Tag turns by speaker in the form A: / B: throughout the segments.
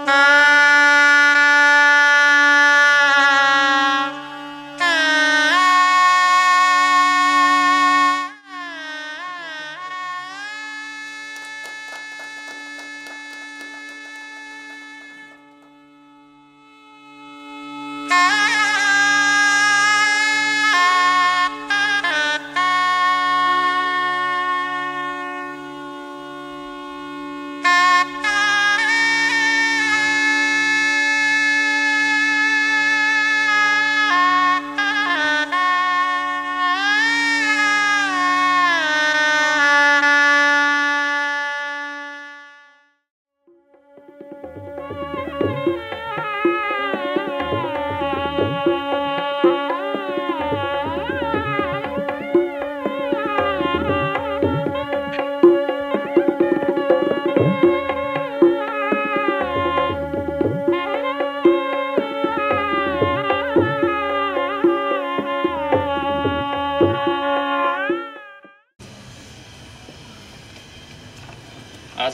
A: आज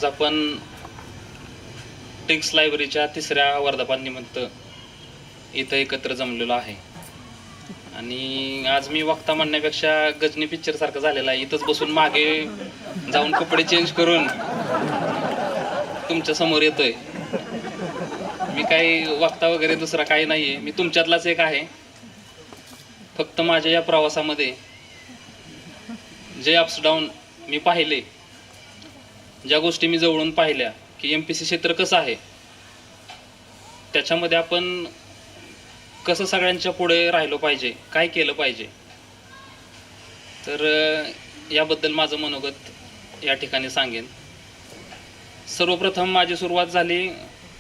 A: आपण टिक्स लायब्ररीच्या 3ऱ्या वर्धापनानिमित्त इथं एकत्र जमलेलो आहे आणि आज मी वक्ता म्हणण्यापेक्षा गजनी पिक्चर सारखं झालेलं आहे. इथंच बसून मागे जाऊन कपडे चेंज करून तुमच्या समोर येतोय. मी काही वक्ता वगैरे दुसरा काही नाहीये, मी तुमच्यातलाच एक आहे. फक्त माझ्या या प्रवासामध्ये जे अप्स डाऊन मी पाहिले, ज्या गोष्टी मी जवळून पाहिल्या की MPSC क्षेत्र कसं आहे, त्याच्यामध्ये आपण कसं सगळ्यांच्या पुढे राहिलो पाहिजे, काय केलं पाहिजे, तर याबद्दल माझं मनोगत या ठिकाणी सांगेन. सर्वप्रथम माझी सुरुवात झाली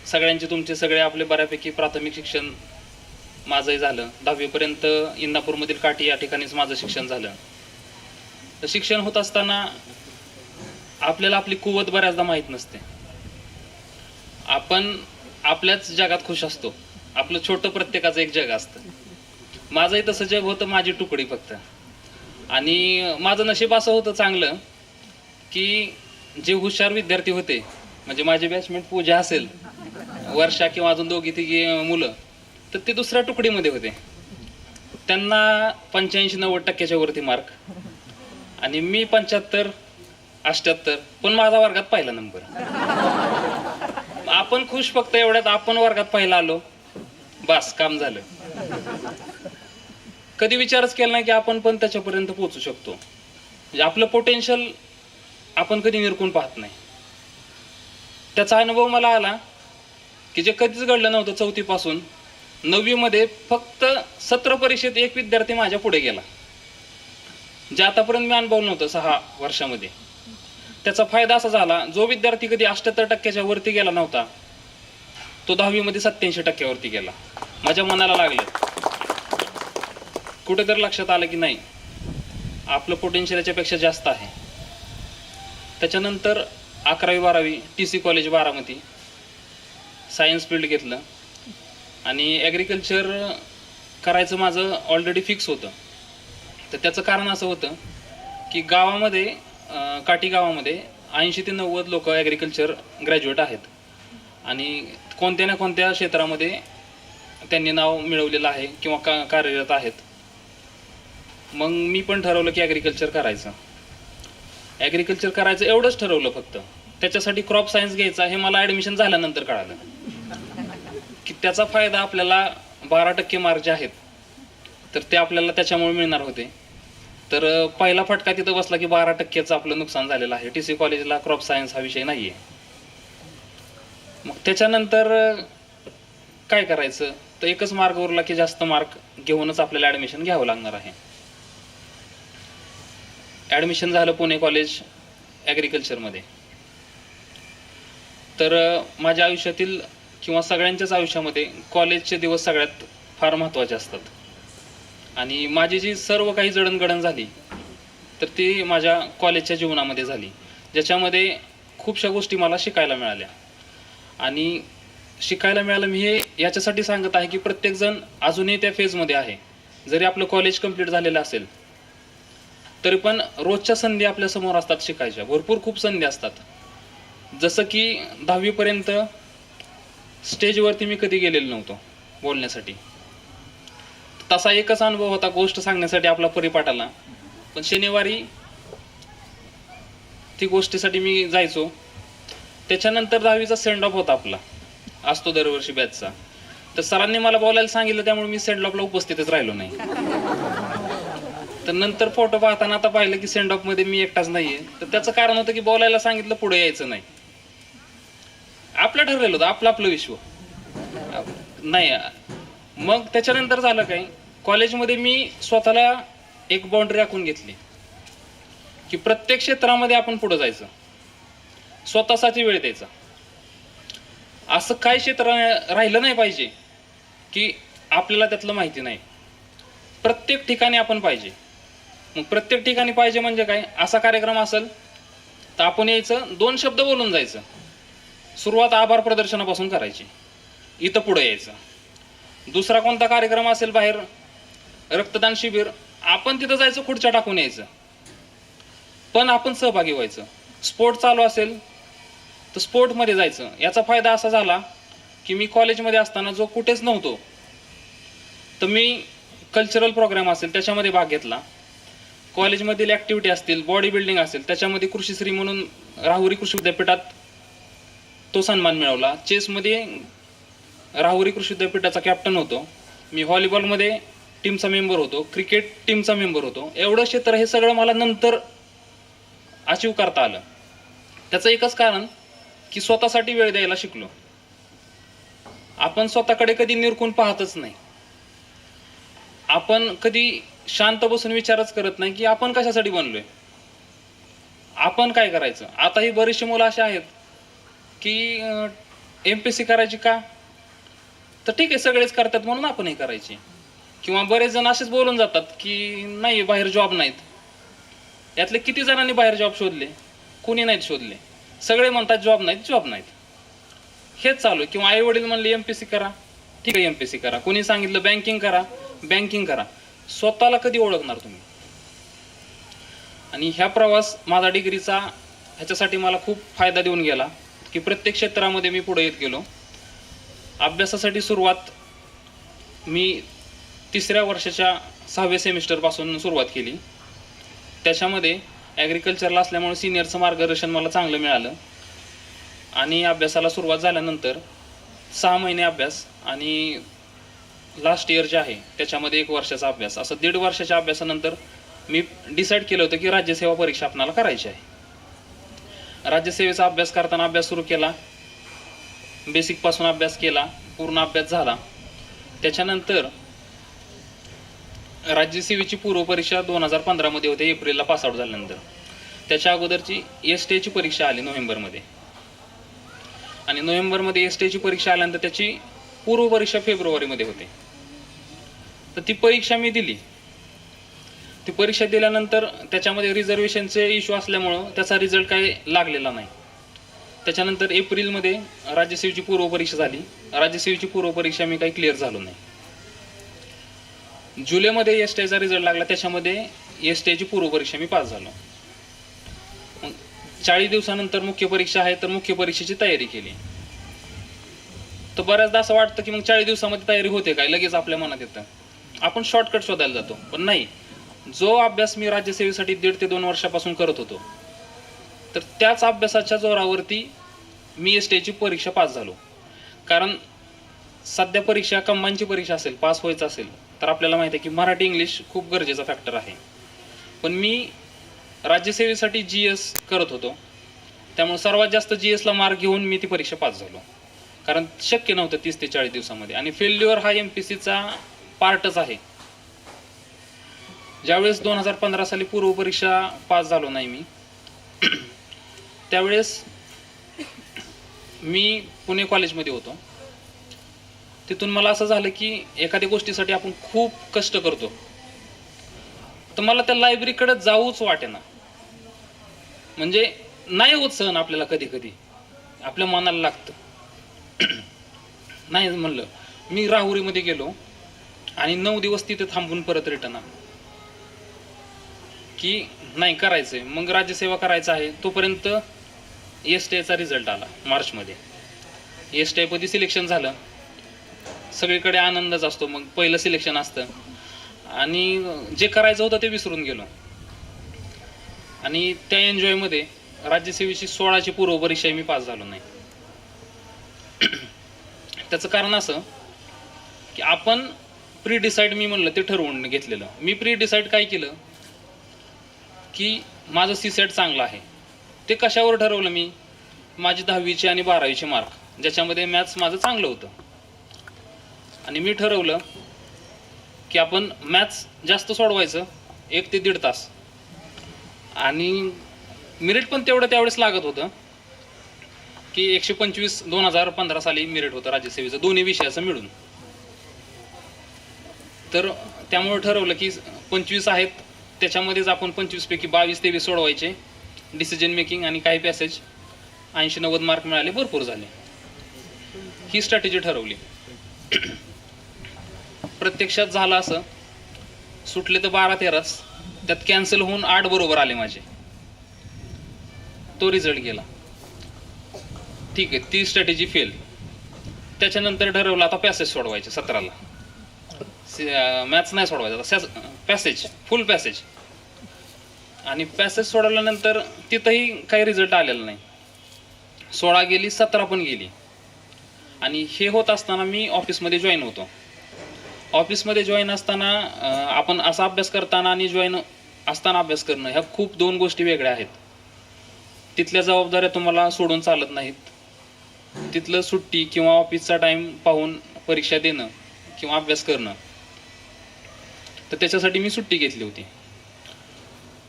A: सगळ्यांचे तुमचे सगळे आपले बऱ्यापैकी प्राथमिक शिक्षण माझंही झालं. 10वी पर्यंत इंदापूरमधील काठी या ठिकाणीच माझं शिक्षण झालं. तर शिक्षण होत असताना आपल्याला आपली कुवत बऱ्याचदा माहीत नसते. आपण आपल्याच जगात खुश असतो. आपलं छोटं प्रत्येकाचं एक जग असतं. माझंही तसं जग होतं, माझी तुकडी फक्त. आणि माझं नशीब असं होतं चांगलं की जे हुशार विद्यार्थी होते, म्हणजे माझे बॅचमेट पूजा असेल, वर्षा किंवा अजून 2-3 मुलं, तर ते दुसऱ्या तुकडीमध्ये होते. त्यांना 85-90% वरती मार्क आणि मी 75-78, पण माझा वर्गात पहिला नंबर. आपण खुश फक्त एवढ्यात आपण वर्गात पहिला आलो, बस काम झालं. कधी विचारच केला नाही की आपण पण त्याच्यापर्यंत पोहोचू शकतो. म्हणजे आपलं पोटेन्शियल आपण कधी निरखून पाहत नाही. त्याचा अनुभव मला आला की जे कधीच घडलं नव्हतं. 4थी पासून 9वी मध्ये फक्त सत्र परीक्षेत एक विद्यार्थी माझ्या पुढे गेला, जे आतापर्यंत मी अनुभवलं नव्हतं 6 वर्षामध्ये. त्याचा फायदा असा झाला, जो विद्यार्थी कधी 78% वरती गेला नव्हता, तो 10वी मध्ये 87% वरती गेला. माझ्या मनाला लागलं, कुठेतरी लक्षात आलं की नाही, आपलं पोटेन्शियल याच्यापेक्षा जास्त आहे. त्याच्यानंतर 11वी-12वी TC college Baramati, science field घेतलं आणि ॲग्रिकल्चर करायचं माझं ऑलरेडी फिक्स होतं. तर त्याचं कारण असं होतं की गावामध्ये, काठी गावामध्ये 80 ते 90 लोक ॲग्रिकल्चर ग्रॅज्युएट आहेत आणि कोणत्या ना कोणत्या क्षेत्रामध्ये त्यांनी नाव मिळवलेलं आहे किंवा कार्यरत आहेत. मग मी पण ठरवलं की ॲग्रिकल्चर करायचं. ॲग्रिकल्चर करायचं एवढंच ठरवलं फक्त. त्याच्यासाठी क्रॉप सायन्स घ्यायचा हे मला ॲडमिशन झाल्यानंतर कळालं की त्याचा फायदा आपल्याला 12% मार्क जे आहेत तर ते आपल्याला त्याच्यामुळे मिळणार होते. तर पहिला फटका तिथं बसला की 12%चं आपलं नुकसान झालेलं आहे. TC कॉलेजला क्रॉप सायन्स हा विषय नाही आहे. मग त्याच्यानंतर काय करायचं, तर एकच मार्ग उरला की जास्त मार्क घेऊनच आपल्याला ॲडमिशन घ्यावं लागणार आहे. ॲडमिशन झालं पुणे कॉलेज ॲग्रिकल्चरमध्ये. तर माझ्या आयुष्यातील किंवा सगळ्यांच्याच आयुष्यामध्ये कॉलेजचे दिवस सगळ्यात फार महत्त्वाचे असतात. आणि माझी जी सर्व काही जडणघडण झाली तर ती माझ्या कॉलेजच्या जीवनामध्ये झाली, ज्याच्यामध्ये खूपशा गोष्टी मला शिकायला मिळाल्या. आणि शिकायला मिळालं मी हे याच्यासाठी सांगत आहे की प्रत्येकजण अजूनही त्या फेजमध्ये आहे. जरी आपलं कॉलेज कंप्लीट झालेलं असेल तरी पण रोजच्या संधी आपल्या समोर असतात शिकायच्या. भरपूर खूप संधी असतात. जसं की 10वी पर्यंत स्टेजवरती मी कधी गेलेलो नव्हतो बोलण्यासाठी. तसा एकच अनुभव होता गोष्ट सांगण्यासाठी आपला परिपाठ आला. पण शनिवारी ती गोष्टीसाठी मी जायचो. त्याच्यानंतर 10वीचा सेंड ऑफ होता आपला, असतो दरवर्षी बॅचचा. तर सरांनी मला बोलायला सांगितलं, त्यामुळे मी सेंड ऑफला उपस्थितच राहिलो नाही. तर नंतर फोटो पाहताना आता पाहिलं की सेंड ऑफ मध्ये मी एकटाच नाहीये. तर त्याचं कारण होतं की बोलायला सांगितलं, पुढे यायचं नाही. आपलं ठरलेलं होतं, आपलं विश्व नाही. मग त्याच्यानंतर झालं काय, कॉलेजमध्ये मी स्वतःला एक बाउंड्री आखून घेतली की प्रत्येक क्षेत्रामध्ये आपण पुढे जायचं, स्वतःसाठी वेळ द्यायचा. असं काय क्षेत्र राहिलं नाही पाहिजे की आपल्याला त्यातलं माहिती नाही. प्रत्येक ठिकाणी आपण पाहिजे. मग प्रत्येक ठिकाणी पाहिजे म्हणजे काय, असा कार्यक्रम असेल तर आपण यायचं, 2 शब्द बोलून जायचं. सुरुवात आभार प्रदर्शनापासून करायची, इथं पुढे यायचं. दुसरा कोणता कार्यक्रम असेल बाहेर, रक्तदान शिबिर, आपण तिथं जायचं, खुर्च्या टाकून यायचं, पण आपण सहभागी व्हायचं. स्पोर्ट चालू असेल तर स्पोर्टमध्ये जायचं. याचा फायदा असा झाला की मी कॉलेजमध्ये असताना जो कुठेच नव्हतो, तर मी कल्चरल प्रोग्राम असेल त्याच्यामध्ये भाग घेतला. कॉलेजमधील ॲक्टिव्हिटी असतील, बॉडी बिल्डिंग असेल, त्याच्यामध्ये कृषीश्री म्हणून राहुरी कृषी विद्यापीठात तो सन्मान मिळवला. चेसमध्ये राहुरी कृषी विद्यापीठाचा कॅप्टन होतो मी. व्हॉलीबॉलमध्ये टीमचा मेंबर होतो, क्रिकेट टीमचा मेंबर होतो. एवढं क्षेत्र हे सगळं मला नंतर अचीव करता आलं. त्याचं एकच कारण की स्वतःसाठी वेळ द्यायला शिकलो. आपण स्वतःकडे कधी निरखून पाहतच नाही. आपण कधी शांत बसून विचारच करत नाही की आपण कशासाठी बनलोय, आपण काय करायचं. आता ही बरीचशी मुलं अशी आहेत की MPSC करायची का, तर ठीक आहे सगळेच करतात म्हणून आपणही करायची. किंवा बरेच जण असेच बोलून जातात की नाही बाहेर जॉब नाहीत. यातले किती जणांनी बाहेर जॉब शोधले, कुणी नाहीत शोधले. सगळे म्हणतात जॉब नाहीत. हेच चालू आहे. किंवा आई वडील म्हणले MPSC करा, ठीक आहे MPSC करा. कुणी सांगितलं बँकिंग करा. स्वतःला कधी ओळखणार तुम्ही. आणि ह्या प्रवास माझा डिग्रीचा ह्याच्यासाठी मला खूप फायदा देऊन गेला की प्रत्येक क्षेत्रामध्ये मी पुढे येत गेलो. अभ्यासासाठी सुरुवात मी 3ऱ्या वर्षाच्या 6व्या सेमिस्टरपासून सुरुवात केली. त्याच्यामध्ये ॲग्रिकल्चरला असल्यामुळे सिनियरचं मार्गदर्शन मला चांगलं मिळालं. आणि अभ्यासाला सुरुवात झाल्यानंतर 6 महिने अभ्यास आणि लास्ट इयर जे आहे त्याच्यामध्ये 1 वर्षाचा अभ्यास, असं 1.5 वर्षाच्या अभ्यासानंतर मी डिसाईड केलं होतं की राज्यसेवा परीक्षा आपल्याला करायची आहे. राज्यसेवेचा अभ्यास करताना अभ्यास सुरू केला. बेसिकपासून अभ्यास केला, पूर्ण अभ्यास झाला. त्याच्यानंतर राज्यसेवेची पूर्वपरीक्षा 2015 मध्ये होते, एप्रिलला पासआउट झाल्यानंतर. त्याच्या अगोदरची STA ची परीक्षा आली नोव्हेंबरमध्ये. आणि नोव्हेंबरमध्ये STA ची परीक्षा आल्यानंतर त्याची पूर्वपरीक्षा फेब्रुवारीमध्ये होते. तर ती परीक्षा मी दिली. ती परीक्षा दिल्यानंतर त्याच्यामध्ये रिझर्वेशनचे इश्यू असल्यामुळं त्याचा रिझल्ट काही लागलेला नाही. त्याच्यानंतर एप्रिलमध्ये राज्यसेवेची पूर्वपरीक्षा झाली. राज्यसेवेची पूर्वपरीक्षा मी काही क्लिअर झालो नाही. जुलैमध्ये STA चा रिझल्ट लागला, त्याच्यामध्ये STA ची पूर्वपरीक्षा मी पास झालो. 40 दिवसानंतर मुख्य परीक्षा आहे, तर मुख्य परीक्षेची तयारी केली. तर बऱ्याचदा असं वाटतं की मग 40 दिवसामध्ये तयारी होते काय, लगेच आपल्या मनात येतं. आपण शॉर्टकट शोधायला जातो, पण नाही. जो अभ्यास मी राज्यसेवेसाठी 1.5 ते 2 वर्षापासून करत होतो, तर त्याच अभ्यासाच्या जोरावरती मी STA ची परीक्षा पास झालो. कारण सध्या परीक्षा कंबाईनची परीक्षा असेल, पास व्हायचं असेल तर आपल्याला माहिती आहे की मराठी इंग्लिश खूप गरजेचा फॅक्टर आहे. पण मी राज्यसेवेसाठी GS करत होतो, त्यामुळे सर्वात जास्त GS ला मार्क घेऊन मी ती परीक्षा पास झालो. कारण शक्य नव्हतं 30 ते 40 दिवसामध्ये. आणि फेल्युअर हा MPSCचा पार्टच आहे. ज्यावेळेस 2015 साली पूर्वपरीक्षा पास झालो नाही मी, त्यावेळेस मी पुणे कॉलेजमध्ये होतो. तिथून मला असं झालं की एखाद्या गोष्टीसाठी आपण खूप कष्ट करतो, तर मला त्या लायब्ररीकडे जाऊच वाटेना. म्हणजे नाही होत सहन आपल्याला, कधी कधी आपल्या मनाला लागतं. नाही म्हणलं. मी राहुरीमध्ये गेलो आणि 9 दिवस तिथे थांबून परत रिटर्न आलो की नाही करायचंय. मग राज्यसेवा करायचं आहे. तोपर्यंत STA चा रिझल्ट आला मार्चमध्ये. STI पदी सिलेक्शन झालं. सगळीकडे आनंदच असतो. मग पहिलं सिलेक्शन असतं आणि जे करायचं होतं ते विसरून गेलो. आणि त्या एन्जॉयमध्ये राज्यसेवेची 16ची पूर्वपरीक्षा मी पास झालो नाही. त्याचं कारण असं की आपण प्री डिसाईड, मी म्हणलं ते ठरवून घेतलेलं. मी प्री डिसाईड काय केलं की माझं CSET चांगलं आहे. ते कशावर ठरवलं मी? माझी 10वीचे आणि 12वीचे मार्क, ज्याच्यामध्ये मॅथ्स माझं चांगलं होतं. आणि मी ठरवलं की आपण मॅथ्स जास्त सोडवायचं 1 ते 1.5 तास. आणि मेरिट पण त्यावेळेस लागत होतं की 125 2015 साली मेरिट होतं राज्यसेवेचं, दोन्ही विषयाचं मिळून. तर त्यामुळे ठरवलं की 25 आहेत, त्याच्यामध्येच आपण 25 पैकी 22-23 सोडवायचे, डिसिजन मेकिंग आणि काही पॅसेज 80-90 मार्क मिळाले, भरपूर झाले. ही स्ट्रॅटेजी ठरवली. प्रत्यक्षात झालं असं, सुटले तर 12-13च, त्यात कॅन्सल होऊन 8 बरोबर आले माझे. तो रिझल्ट गेला. ठीक आहे, ती स्ट्रॅटेजी फेल. त्याच्यानंतर ठरवलं आता पॅसेज सोडवायचे 17ला. मॅथ्स नाही सोडवायचा, पॅसेज, फुल पॅसेज. आणि पॅसेज सोडवल्यानंतर तिथंही काही रिझल्ट आलेला नाही. 16 गेली, 17 पण गेली. आणि हे होत असताना मी ऑफिसमध्ये जॉईन होतो. ऑफिसमध्ये जॉईन असताना आपण असा अभ्यास करताना आणि जॉईन असताना अभ्यास करणं, ह्या खूप 2 गोष्टी वेगळ्या आहेत. तिथल्या जबाबदाऱ्या तुम्हाला सोडून चालत नाहीत. तिथलं सुट्टी किंवा ऑफिसचा टाईम पाहून परीक्षा देणं किंवा अभ्यास करणं, तर त्याच्यासाठी मी सुट्टी घेतली होती.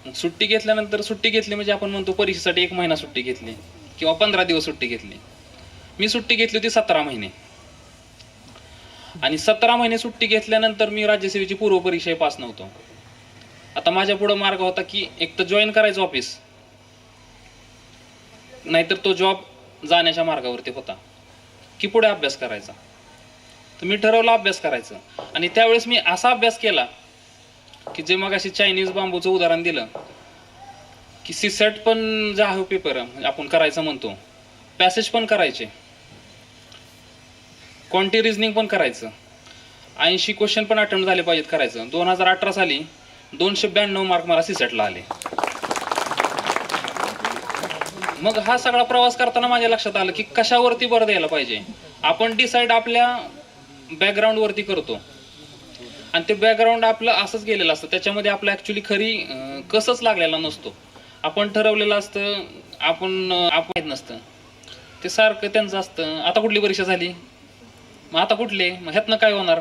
A: मग सुट्टी घेतल्यानंतर, सुट्टी घेतली म्हणजे आपण म्हणतो परीक्षेसाठी 1 महिना सुट्टी घेतली किंवा 15 दिवस सुट्टी घेतली. मी सुट्टी घेतली होती 17 महिने. आणि 17 महिने सुट्टी घेतल्यानंतर मी राज्यसेवेची पूर्वपरीक्षा पास नव्हतो. आता माझ्या पुढे मार्ग होता की एक तर जॉईन करायचं ऑफिस, नाहीतर तो जॉब जाण्याच्या मार्गावरती होता, की पुढे अभ्यास करायचा. तर मी ठरवलं अभ्यास करायचं. आणि त्यावेळेस मी असा अभ्यास केला की जे मग अशी चायनीज बांबूचं उदाहरण दिलं की CSET पण जे आहे पेपर आपण करायचं म्हणतो, पॅसेज पण करायचे, क्वांटिटी रिझनिंग पण करायचं, 80 क्वेश्चन पण अटेम्प्ट झाले पाहिजेत करायचं. 2018 साली 292 मार्क मला CSETला आले. मग हा सगळा प्रवास करताना माझ्या लक्षात आलं की कशावरती भर द्यायला पाहिजे. आपण डिसाईड आपल्या बॅकग्राऊंड वरती करतो आणि ते बॅकग्राऊंड आपलं असंच गेलेलं असतं, त्याच्यामध्ये आपलं ऍक्च्युली खरी कसंच लागलेला नसतो. आपण ठरवलेलं असतं, आपण नसतं, ते सारखं त्यांचं असतं. आता कुठली परीक्षा झाली, मग आता कुठले, मग ह्यातनं काय होणार,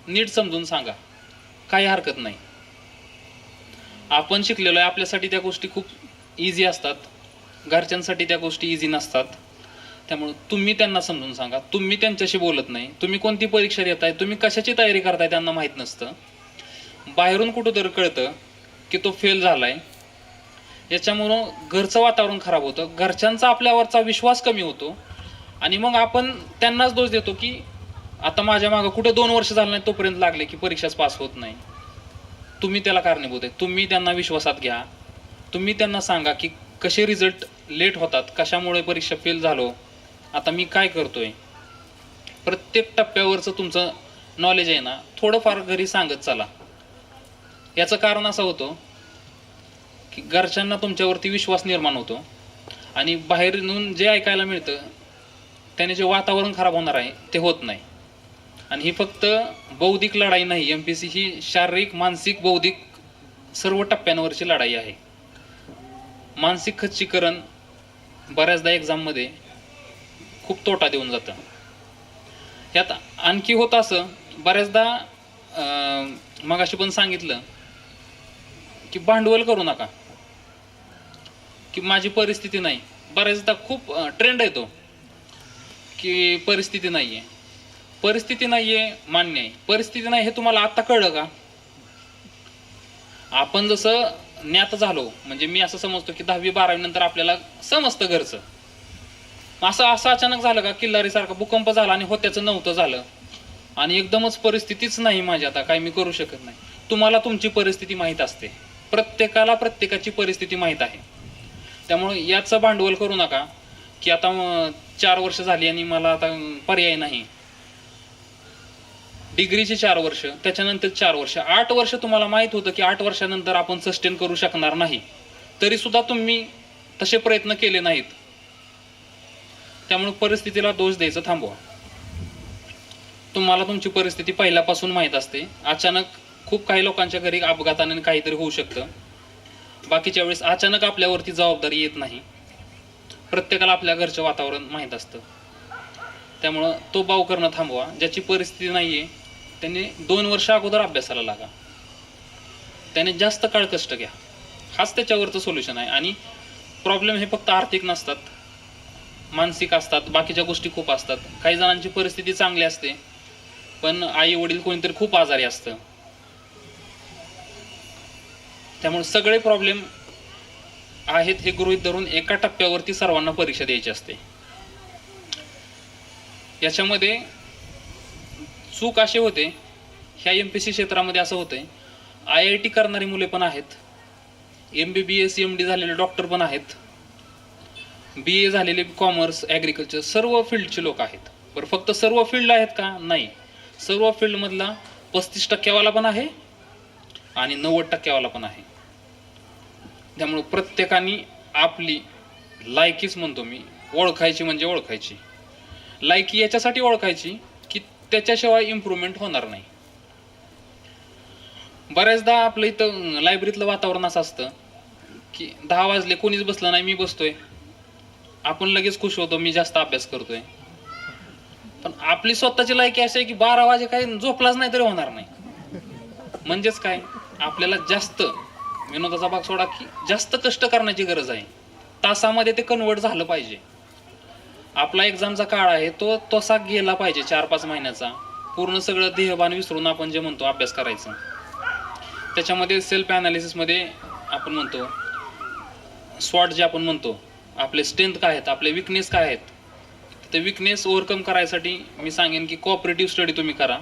A: नीट समजून सांगा, काही हरकत नाही. आपण शिकलेलो आहे, आपल्यासाठी त्या गोष्टी खूप इझी असतात, घरच्यांसाठी त्या गोष्टी इझी नसतात. त्यामुळे तुम्ही त्यांना समजून सांगा. तुम्ही त्यांच्याशी बोलत नाही, तुम्ही कोणती परीक्षा देताय, तुम्ही कशाची तयारी करताय त्यांना माहीत नसतं. बाहेरून कुठंतरी कळतं की तो फेल झालाय. याच्यामुळं घरचं वातावरण खराब होतं, घरच्यांचा आपल्यावरचा विश्वास कमी होतो. आणि मग आपण त्यांनाच दोष देतो की आता माझ्या मागं कुठे 2 वर्ष झालं नाही तोपर्यंत लागले की परीक्षाच पास होत नाही. तुम्ही त्याला कारणीभूत आहे. तुम्ही त्यांना विश्वासात घ्या. तुम्ही त्यांना सांगा की कसे रिझल्ट लेट होतात, कशामुळे परीक्षा फेल झालो, आता मी काय करतोय. प्रत्येक टप्प्यावरचं तुमचं नॉलेज आहे ना, थोडंफार घरी सांगत चला. याचं कारण असं होतं की घरच्यांना तुमच्यावरती विश्वास निर्माण होतो आणि बाहेरून जे ऐकायला मिळतं त्याने जे वातावरण खराब होणार आहे ते होत नाही. आणि ही फक्त बौद्धिक लढाई नाही, MPSC ही शारीरिक, मानसिक, बौद्धिक सर्व टप्प्यांवरची लढाई आहे. मानसिक खच्चीकरण बऱ्याचदा एक्झाममध्ये खूप तोटा देऊन जातं. यात आणखी होतं असं, बऱ्याचदा मगाशी पण सांगितलं की भांडवल करू नका, की माझी परिस्थिती नाही. बऱ्याचदा खूप ट्रेंड येतो की परिस्थिती नाहीये, परिस्थिती नाहीये, मान्य आहे. परिस्थिती नाही हे तुम्हाला आता कळलं का? आपण जसं ज्ञात झालो, म्हणजे मी असं समजतो की 10वी-12वी नंतर आपल्याला समजतं घरचं. असं अचानक झालं का, किल्लारीसारखा भूकंप झाला आणि होत्याचं नव्हतं झालं आणि एकदमच परिस्थितीच नाही माझी, आता काय मी करू शकत नाही. तुम्हाला तुमची परिस्थिती माहीत असते, प्रत्येकाला प्रत्येकाची परिस्थिती माहीत आहे. त्यामुळे याचं भांडवल करू नका. की आता 4 वर्ष झाली आणि मला आता पर्याय नाही. डिग्रीचे 4 वर्ष, त्याच्यानंतर 4 वर्ष, 8 वर्ष तुम्हाला माहित होतं की 8 वर्षानंतर आपण सस्टेन करू शकणार नाही, तरी सुद्धा तुम्ही तसे प्रयत्न केले नाहीत. त्यामुळे परिस्थितीला दोष द्यायचं थांबवा. तुम्हाला तुमची परिस्थिती पहिल्यापासून माहीत असते. अचानक खूप काही लोकांच्या घरी अपघाताने काहीतरी होऊ शकतं. बाकीच्या वेळेस अचानक आपल्यावरती जबाबदारी येत नाही. प्रत्येकाला आपल्या घरचं वातावरण माहीत असतं. त्यामुळं तो बाव करणं थांबवा. ज्याची परिस्थिती नाही आहे त्याने 2 वर्ष अगोदर अभ्यासाला लागा. त्याने जास्त काळ कष्ट घ्या. हाच त्याच्यावरचं सोल्युशन आहे. आणि प्रॉब्लेम हे फक्त आर्थिक नसतात, मानसिक असतात, बाकीच्या गोष्टी खूप असतात. काही जणांची परिस्थिती चांगली असते पण आई वडील कोणीतरी खूप आजारी असतं. त्यामुळे सगळे प्रॉब्लेम आहेत हे गृहीत धरून एका टप्प्यावरती सर्वांना परीक्षा द्यायची असते. याच्यामध्ये चूक असे होते, ह्या MPSC क्षेत्रामध्ये असं होतंय, IIT करणारी मुले पण आहेत, MBBS MD झालेले डॉक्टर पण आहेत, BA झालेले कॉमर्स ॲग्रिकल्चर सर्व फील्डचे लोक आहेत. बरं, फक्त सर्व फील्ड आहेत का? नाही. सर्व फील्डमधला 35% वाला पण आहे आणि 90% वाला पण आहे. त्यामुळे प्रत्येकाने आपली लायकीच म्हणतो मी, ओळखायची. म्हणजे ओळखायची लायकी याच्यासाठी ओळखायची की त्याच्याशिवाय इम्प्रूव्हमेंट होणार नाही. बऱ्याचदा आपलं इथं लायब्ररीतलं वातावरण असं असतं की 10 वाजले कोणीच बसलं नाही, मी बसतोय, आपण लगेच खुश होतो, मी जास्त अभ्यास करतोय. पण आपली स्वतःची लायकी अशी आहे की 12 वाजे काही झोपलाच नाही तरी होणार नाही. म्हणजेच काय, आपल्याला जास्त, विनोदाचा भाग सोडा, की जास्त कष्ट करण्याची गरज आहे. तासामध्ये ते कन्वर्ट झालं पाहिजे. आपला एक्झामचा काळ आहे तो तसा गेला पाहिजे 4-5 महिन्याचा. पूर्ण सगळं देहभान विसरून आपण जे म्हणतो अभ्यास करायचं. त्याच्यामध्ये सेल्फ ॲनालिसिसमध्ये आपण म्हणतो स्वॉट जे आपण म्हणतो, आपले स्ट्रेंथ काय आहेत, आपले विकनेस काय आहेत. ते विकनेस ओव्हरकम करायसाठी मी सांगेन की कोऑपरेटिव्ह स्टडी तुम्ही करा.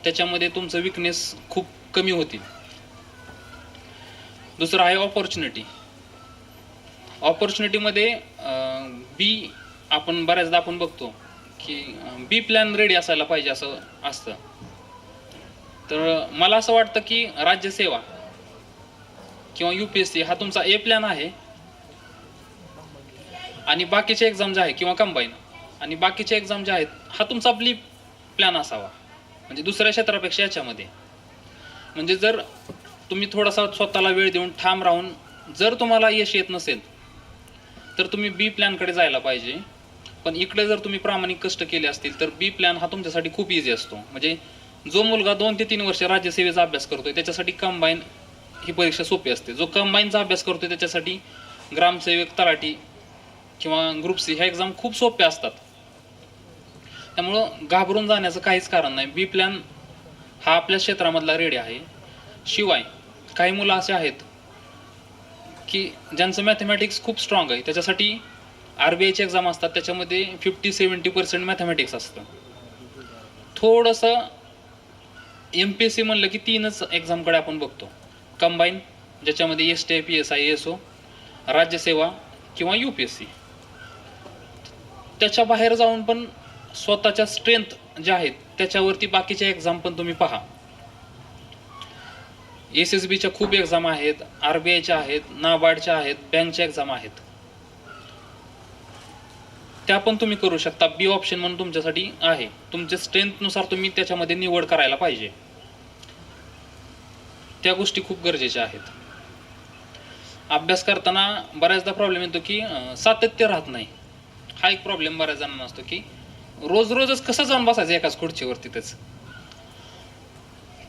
A: त्याच्यामध्ये तुमचं विकनेस खूप कमी होतील. दुसरं आहे ऑपॉर्च्युनिटी. ऑपॉर्च्युनिटीमध्ये बी, आपण बऱ्याचदा आपण बघतो की बी प्लॅन रेडी असायला पाहिजे असं असतं. तर मला असं वाटतं की राज्यसेवा किंवा UPSC हा तुमचा ए प्लॅन आहे आणि बाकीचे एक्झाम जे आहे किंवा कंबाईन आणि बाकीचे एक्झाम जे आहेत हा तुमचा बी प्लॅन असावा. म्हणजे दुसऱ्या क्षेत्रापेक्षा याच्यामध्ये, म्हणजे जर तुम्ही थोडासा स्वतःला वेळ देऊन ठाम राहून जर तुम्हाला यश येत नसेल तर तुम्ही बी प्लॅनकडे जायला पाहिजे. पण इकडे जर तुम्ही प्रामाणिक कष्ट केले असतील तर बी प्लॅन हा तुमच्यासाठी खूप इझी असतो. म्हणजे जो मुलगा 2 ते 3 वर्ष राज्यसेवेचा अभ्यास करतोय त्याच्यासाठी कंबाईन ही परीक्षा सोपी असते. जो कंबाईनचा अभ्यास करतोय त्याच्यासाठी ग्रामसेवक, तलाठी किंवा ग्रुप C ह्या एक्झाम खूप सोप्या असतात. त्यामुळं घाबरून जाण्याचं काहीच कारण नाही. बी प्लॅन हा आपल्या क्षेत्रामधला रेडी आहे. शिवाय काही मुलं असे आहेत की ज्यांचं मॅथमॅटिक्स खूप स्ट्रॉंग आहे, त्याच्यासाठी RBIचे एक्झाम असतात, त्याच्यामध्ये 50-70% मॅथमॅटिक्स असतं. थोडंसं MPSC म्हणलं की 3च एक्झामकडे आपण बघतो, कंबाईन ज्याच्यामध्ये STI, PSI, ASO, राज्यसेवा किंवा UPSC. त्याच्या बाहेर जाऊन पण स्वतःच्या स्ट्रेंथ ज्या आहेत त्याच्यावरती बाकीच्या एक्झाम पण तुम्ही पहा. SSBच्या खूप एक्झाम आहेत, RBIच्या आहेत, नाबार्डच्या आहेत, बँकच्या एक्झाम आहेत, त्या पण तुम्ही करू शकता. बी ऑप्शन म्हणून तुमच्यासाठी आहे. तुमच्या स्ट्रेंथनुसार तुम्ही त्याच्यामध्ये निवड करायला पाहिजे. त्या गोष्टी खूप गरजेच्या आहेत. अभ्यास करताना बऱ्याचदा प्रॉब्लेम येतो की सातत्य राहत नाही. हा एक प्रॉब्लेम बऱ्याच जणांना असतो की रोज रोजच कसं जाऊन बसायचं एकाच खुर्चीवरती.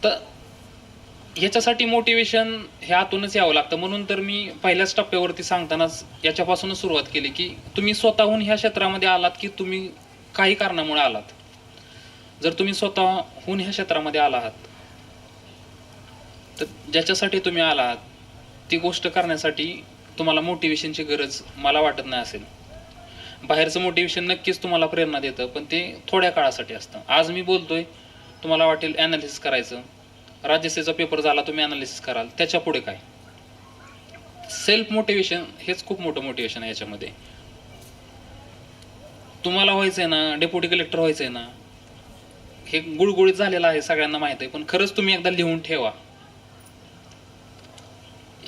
A: तर ह्याच्यासाठी मोटिवेशन हे आतूनच यावं लागतं. म्हणून तर मी पहिल्याच टप्प्यावरती सांगतानाच याच्यापासूनच सुरुवात केली की तुम्ही स्वतःहून ह्या क्षेत्रामध्ये आलात की तुम्ही काही कारणामुळे आलात. जर तुम्ही स्वतःहून ह्या क्षेत्रामध्ये आला आहात तर ज्याच्यासाठी तुम्ही आलात ती गोष्ट करण्यासाठी तुम्हाला मोटिवेशनची गरज मला वाटत नाही असेल. बाहेरचं मोटिवेशन नक्कीच तुम्हाला प्रेरणा देतं पण ते थोड्या काळासाठी असतं. आज मी बोलतोय, तुम्हाला वाटेल ॲनालिसिस करायचं, राज्यसेवेचा पेपर झाला तुम्ही ॲनालिसिस कराल, त्याच्या पुढे काय? सेल्फ मोटिवेशन हेच खूप मोठं मोटिवेशन आहे याच्यामध्ये. तुम्हाला व्हायचंय ना, डेप्युटी कलेक्टर व्हायचंय ना, हे गुळगुळीत झालेलं आहे, सगळ्यांना माहित आहे. पण खरंच तुम्ही एकदा लिहून ठेवा.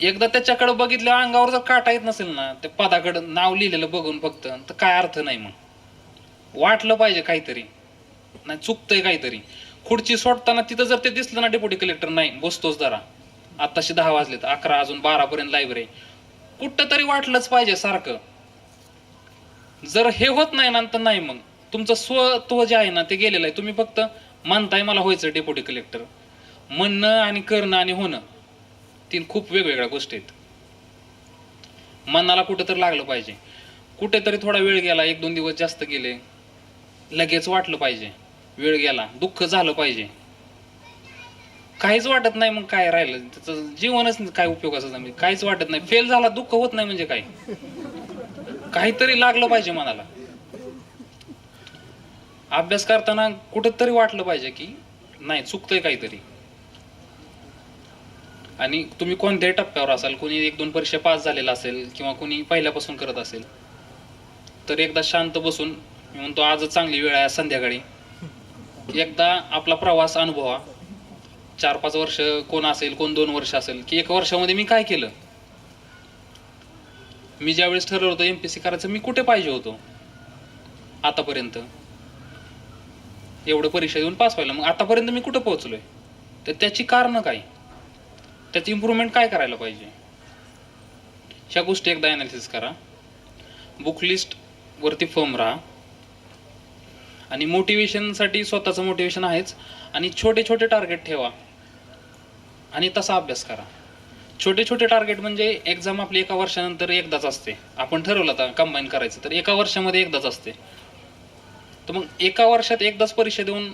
A: एकदा त्याच्याकडे बघितलं, अंगावर जर काटा येत नसेल ना, त्या पदाकडे नाव लिहिलेलं बघून फक्त, तर काय अर्थ नाही. मग वाटलं पाहिजे काहीतरी, नाही चुकतंय काहीतरी. खुर्ची सोडताना तिथं जर ते दिसलं ना डेप्युटी कलेक्टर, नाही बसतोच जरा, आताशी 10 वाजलेत, 11 अजून 12 पर्यंत लायब्ररी, कुठं तरी वाटलंच पाहिजे सारखं. जर हे होत नाही ना, तर नाही, मग तुमचं स्वत्व जे आहे ना ते गेलेलं आहे. तुम्ही फक्त म्हणताय मला व्हायचं डेप्युटी कलेक्टर, म्हणणं आणि करणं आणि होणं 3 खूप वेगवेगळ्या गोष्टी आहेत. मनाला कुठं तर लागलं पाहिजे, कुठेतरी थोडा वेळ गेला, 1-2 दिवस जास्त गेले, लगेच वाटलं पाहिजे, वेळ गेला, दुःख झालं पाहिजे. काहीच वाटत नाही, मग काय राहिलं त्याचं जीवनच काय उपयोगाचं. काहीच वाटत नाही, फेल झाला दुःख होत नाही म्हणजे काय, काहीतरी लागलं पाहिजे मनाला. अभ्यास करताना कुठंतरी वाटलं पाहिजे की नाही चुकतंय काहीतरी. आणि तुम्ही कोणत्याही टप्प्यावर असाल, कोणी 1-2 परीक्षा पास झालेला असेल किंवा कोणी पहिल्यापासून करत असेल, तर एकदा शांत बसून, मी म्हणतो आजच चांगली वेळ आहे संध्याकाळी, एकदा आपला प्रवास अनुभवा. 4-5 वर्ष कोण असेल, कोण 2 वर्ष असेल, की 1 वर्षामध्ये मी काय केलं. मी ज्यावेळेस ठरवलं होतं MPSC करायचं, मी कुठे पाहिजे होतो आतापर्यंत, एवढं परीक्षा देऊन पास व्हायला, मग आतापर्यंत मी कुठे पोहोचलोय, तर त्याची कारणं काय, त्याची इम्प्रूव्हमेंट काय करायला पाहिजे, ह्या गोष्टी एकदा अनालिसिस करा. बुक लिस्ट वरती फर्म राहा. आणि मोटिवेशनसाठी स्वतःचं मोटिवेशन आहेच, आणि छोटे छोटे टार्गेट ठेवा आणि तसा अभ्यास करा. छोटे छोटे टार्गेट म्हणजे एक्झाम आपली 1 वर्षानंतर एकदाच असते. आपण ठरवलं आता कंबाईन करायचं, तर 1 वर्षामध्ये एकदाच असते. तर मग 1 वर्षात एकदाच परीक्षा देऊन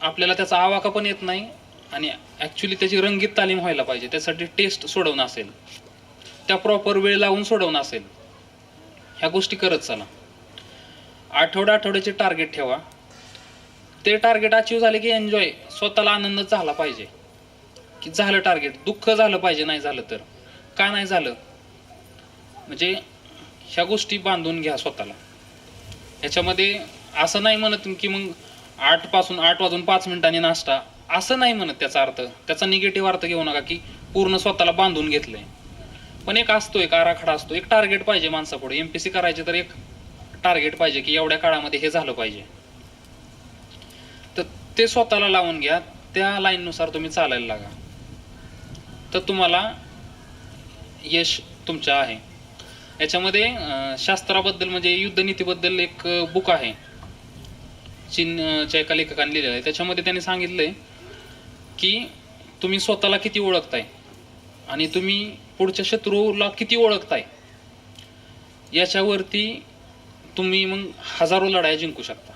A: आपल्याला त्याचा आवाका पण येत नाही, आणि ऍक्च्युली त्याची रंगीत तालीम व्हायला पाहिजे. त्यासाठी टेस्ट सोडवणं असेल, त्या प्रॉपर वेळ लावून सोडवणं असेल, ह्या गोष्टी करत चला. आठवड्याचे टार्गेट ठेवा. ते टार्गेट अचीव्ह झाले की एन्जॉय, स्वतःला आनंद झाला पाहिजे की झालं टार्गेट. दुःख झालं पाहिजे नाही झालं तर, का नाही झालं, म्हणजे ह्या गोष्टी बांधून घ्या स्वतःला. ह्याच्यामध्ये असं नाही म्हणत की मग 8 वाजून 5 मिनिटांनी नाश्ता, असं नाही म्हणत. त्याचा अर्थ, त्याचा निगेटिव्ह अर्थ घेऊ नका की पूर्ण स्वतःला बांधून घेतलंय. पण एक असतो, एक आराखडा असतो, एक टार्गेट पाहिजे माणसापुढे. MPSC करायचे तर एक टार्गेट पाहिजे की एवढ्या काळामध्ये हे झालं पाहिजे. तर ते स्वतःला लावून घ्या, त्या लाईननुसार तुम्ही चालायला लागा, तर तुम्हाला यश तुमच्या आहे. याच्यामध्ये शास्त्राबद्दल म्हणजे युद्धनीतीबद्दल एक बुक आहे, चीनच्या एका लेखकाने लिहिलेलं आहे. त्याच्यामध्ये त्यांनी सांगितलंय की तुम्ही स्वतःला किती ओळखताय आणि तुम्ही पुढच्या शत्रूला किती ओळखताय, याच्यावरती तुम्ही मग हजारो लढाया जिंकू शकता.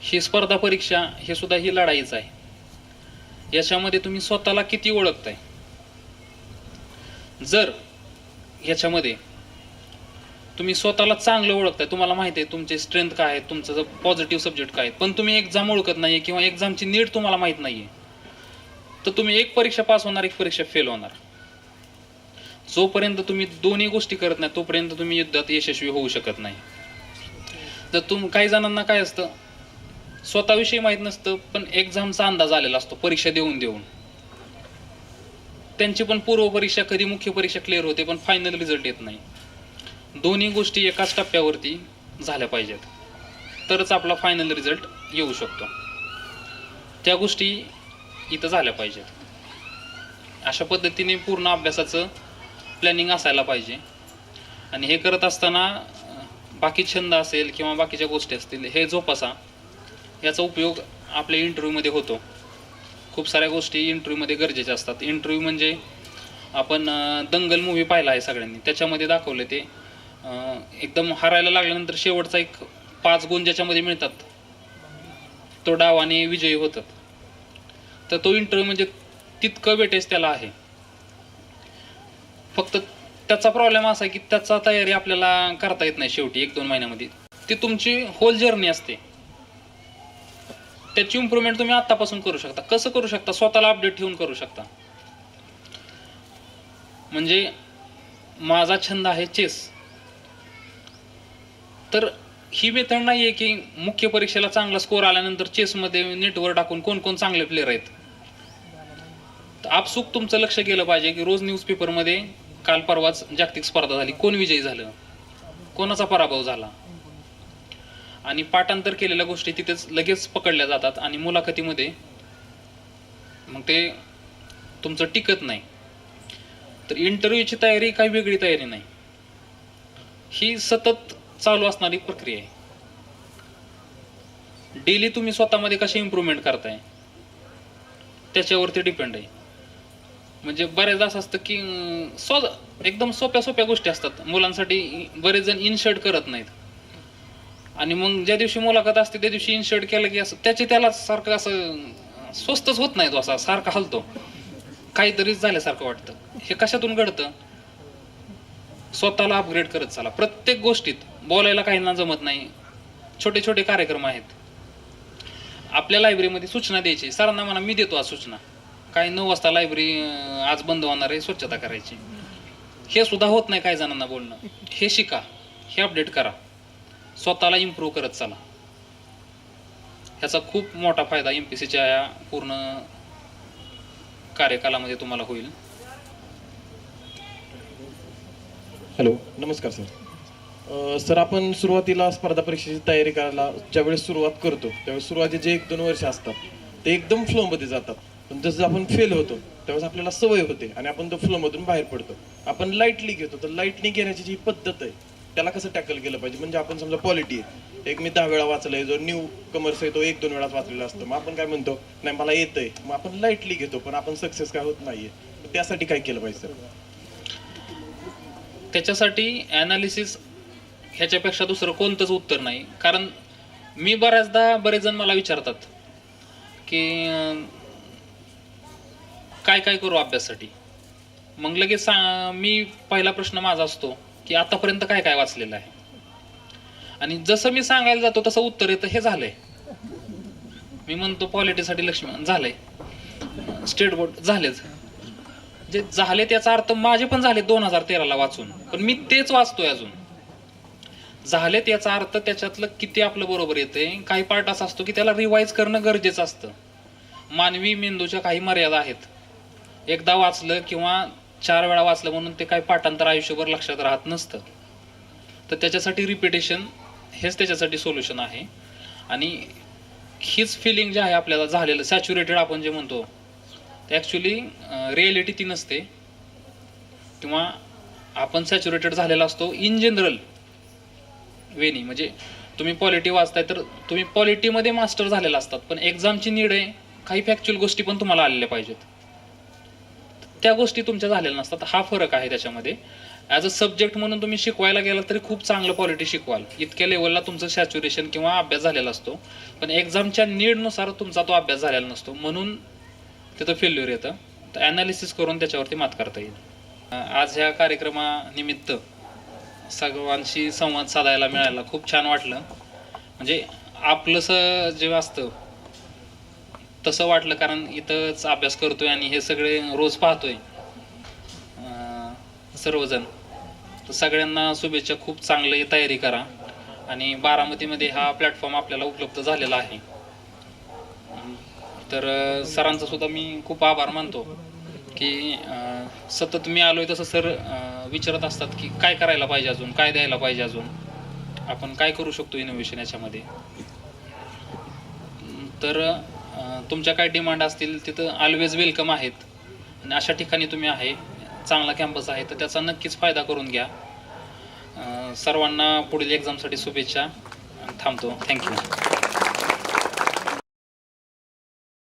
A: ही स्पर्धा परीक्षा हे सुद्धा ही लढाईच आहे. याच्यामध्ये तुम्ही स्वतःला किती ओळखताय. जर याच्यामध्ये तुम्ही स्वतःला चांगलं ओळखताय, तुम्हाला माहिती आहे तुमचे स्ट्रेंथ काय आहे, तुमचं पॉझिटिव्ह सब्जेक्ट काय आहे, पण तुम्ही एक्झाम ओळखत नाहीये किंवा एक्झामची नीट तुम्हाला माहित नाहीये, तर तुम्ही एक परीक्षा पास होणार, एक परीक्षा फेल होणार. जोपर्यंत तुम्ही दोन्ही गोष्टी करत नाही तोपर्यंत तुम्ही युद्धात यशस्वी होऊ शकत नाही. जर काही जणांना काय असतं, स्वतःविषयी माहित नसतं पण एक्झामचा अंदाज आलेला असतो परीक्षा देऊन देऊन. त्यांची पण पूर्व परीक्षा कधी मुख्य परीक्षा क्लिअर होते पण फायनल रिझल्ट येत नाही. दोन्ही गोष्टी एकाच टप्प्यावरती झाल्या पाहिजेत, तरच आपला फायनल रिझल्ट येऊ शकतो. त्या गोष्टी इथं झाल्या पाहिजेत. अशा पद्धतीने पूर्ण अभ्यासाचं प्लॅनिंग असायला पाहिजे. आणि हे करत असताना बाकी छंद असेल किंवा बाकीच्या गोष्टी असतील हे जोपासा. याचा उपयोग आपल्या इंटरव्ह्यूमध्ये होतो. खूप साऱ्या गोष्टी इंटरव्ह्यूमध्ये गरजेच्या असतात. इंटरव्ह्यू म्हणजे आपण दंगल मूव्ही पाहिला आहे सगळ्यांनी, त्याच्यामध्ये दाखवले ते एकदम हरायला लागल्यानंतर शेवटचा एक 5 गुण ज्याच्यामध्ये मिळतात तो डावाने विजयी होतात. तर तो इंटरव्ह्यू म्हणजे तितकं वेटेज त्याला आहे. फक्त त्याचा प्रॉब्लेम असा आहे की त्याचा तयारी आपल्याला करता येत नाही शेवटी 1-2 महिन्यामध्ये. ती तुमची होल जर्नी असते. त्याची इम्प्रूव्हमेंट तुम्ही आतापासून करू शकता. कसं करू शकता, स्वतःला अपडेट ठेवून करू शकता. म्हणजे माझा छंद आहे चेस, तर ही मेथड नाही आहे की मुख्य परीक्षेला चांगला स्कोर आल्यानंतर चेसमध्ये नेटवर टाकून कोण कोण चांगले प्लेयर आहेत. तर आपसूक तुमचं लक्ष गेलं पाहिजे की रोज न्यूजपेपरमध्ये काल परवाच जागतिक स्पर्धा झाली, कोण विजयी झालं, कोणाचा पराभव झाला, आणि पाठांतर केलेल्या गोष्टी तिथेच लगेच पकडल्या जातात आणि मुलाखतीमध्ये मग ते तुमचं टिकत नाही. तर इंटरव्ह्यूची तयारी काही वेगळी तयारी नाही, ही सतत चालू असणारी प्रक्रिया आहे. डेली तुम्ही स्वतःमध्ये कशी इम्प्रूव्हमेंट करताय त्याच्यावरती डिपेंड आहे. म्हणजे बरेचदा असं असतं की एकदम सोप्या सोप्या गोष्टी असतात मुलांसाठी, बरेच जण इनशर्ट करत नाहीत आणि मग ज्या दिवशी मुलाखत असते त्या दिवशी इनशर्ट केलं की असं त्याला सारखं असं स्वस्तच होत नाही, तो असा सारखा हलतो, काहीतरीच झाल्यासारखं वाटतं. हे कशातून घडतं? स्वतःला अपग्रेड करत चला. प्रत्येक गोष्टीत बोलायला काहींना जमत नाही, छोटे छोटे कार्यक्रम आहेत. आपल्या लायब्ररीमध्ये सूचना द्यायची, सरांना म्हणा मी देतो आज सूचना, काही 9 वाजता लायब्ररी आज बंद होणार आहे, स्वच्छता करायची. हे सुद्धा होत नाही काही जणांना बोलणं. हे शिका, हे अपडेट करा, स्वतःला इम्प्रूव्ह करत चला. ह्याचा खूप मोठा फायदा MPSCच्या या पूर्ण कार्यकालामध्ये तुम्हाला होईल.
B: हॅलो, नमस्कार सर. सर, आपण सुरुवातीला स्पर्धा परीक्षेची तयारी करायला ज्यावेळेस सुरुवात करतो त्यावेळेस सुरुवातीचे 1-2 वर्ष असतात ते एकदम फ्लोमध्ये जातात. पण जसं आपण फेल होतो त्यावेळेस आपल्याला सवय होते आणि आपण तो फ्लोमधून बाहेर पडतो. आपण लाईटली घेतो, तर लाईटली घेण्याची जी पद्धत आहे त्याला कसं टॅकल केलं पाहिजे? म्हणजे आपण समजा पॉलिटी आहे, एक मी 10 वेळा वाचलंय, जो न्यू कमर्स आहे तो 1-2 वेळाच वाचलेला असतो, मग आपण काय म्हणतो, नाही मला येतंय, मग आपण लाईटली घेतो पण आपण सक्सेस काय होत नाहीये. त्यासाठी काय केलं पाहिजे सर?
A: त्याच्यासाठी ॲनालिसिस ह्याच्यापेक्षा दुसरं कोणतंच उत्तर नाही. कारण मी बरेच जण मला विचारतात की काय काय करू अभ्यासासाठी. मग लगेच मी पहिला प्रश्न माझा असतो की आतापर्यंत काय काय वाचलेलं आहे, आणि जसं मी सांगायला जातो तसं उत्तर येतं हे झालंय. मी म्हणतो पॉलिटीसाठी लक्ष्मी झालंय, स्टेट बोर्ड झालेच, जे झाले त्याचा अर्थ माझे पण झाले 2013ला वाचून, पण मी तेच वाचतोय अजून. झाले त्याचा अर्थ त्याच्यातलं किती आपलं बरोबर येते. काही पार्ट असा असतो की त्याला रिवाइज करणं गरजेचं असतं. मानवी मेंदूच्या काही मर्यादा आहेत. एकदा वाचलं किंवा 4 वेळा वाचलं म्हणून ते काही पाठांतर आयुष्यभर लक्षात राहत नसतं. तर त्याच्यासाठी रिपिटेशन हेच त्याच्यासाठी सोल्युशन आहे. आणि हीच फिलिंग जे आहे आपल्याला झालेलं सॅच्युरेटेड आपण जे म्हणतो, ॲक्च्युली रिॲलिटी ती नसते, किंवा आपण सॅच्युरेटेड झालेला असतो इन जनरल वेनी. म्हणजे तुम्ही पॉलिटी वाचताय तर तुम्ही पॉलिटीमध्ये मास्टर झालेला असतात, पण एक्झामची नीड आहे काही फॅक्च्युअल गोष्टी पण तुम्हाला आलेल्या पाहिजेत, त्या गोष्टी तुमच्या झालेल्या नसतात. हा फरक आहे त्याच्यामध्ये. ॲज अ सब्जेक्ट म्हणून तुम्ही शिकवायला गेला तरी खूप चांगलं पॉलिटी शिकवाल, इतक्या लेवलला तुमचं सॅच्युरेशन किंवा अभ्यास झालेला असतो, पण एक्झामच्या नीडनुसार तुमचा तो अभ्यास झालेला नसतो, म्हणून तिथं फेल्युअर येतं. तर ॲनालिसिस करून त्याच्यावरती मात करता येईल. आज ह्या कार्यक्रमानिमित्त सर्वांशी संवाद साधायला मिळायला खूप छान वाटलं. म्हणजे आपलंसं जे असतं तसं वाटलं, कारण इथंच अभ्यास करतोय आणि हे सगळे रोज पाहतोय सर्वजण. तर सगळ्यांना शुभेच्छा. खूप चांगली तयारी करा. आणि बारामतीमध्ये हा प्लॅटफॉर्म आपल्याला उपलब्ध झालेला आहे. तर सरांचा सुद्धा मी खूप आभार मानतो की सतत मी आलोय तसं सर विचारत असतात की काय करायला पाहिजे अजून, काय द्यायला पाहिजे अजून, आपण काय करू शकतो इनोव्हेशन याच्यामध्ये. तर तुमच्या काय डिमांड असतील तिथं ऑलवेज वेलकम आहेत. आणि अशा ठिकाणी तुम्ही आहे, चांगला कॅम्पस आहे, तर त्याचा नक्कीच फायदा करून घ्या. सर्वांना पुढील एक्झामसाठी शुभेच्छा. थांबतो. थँक्यू.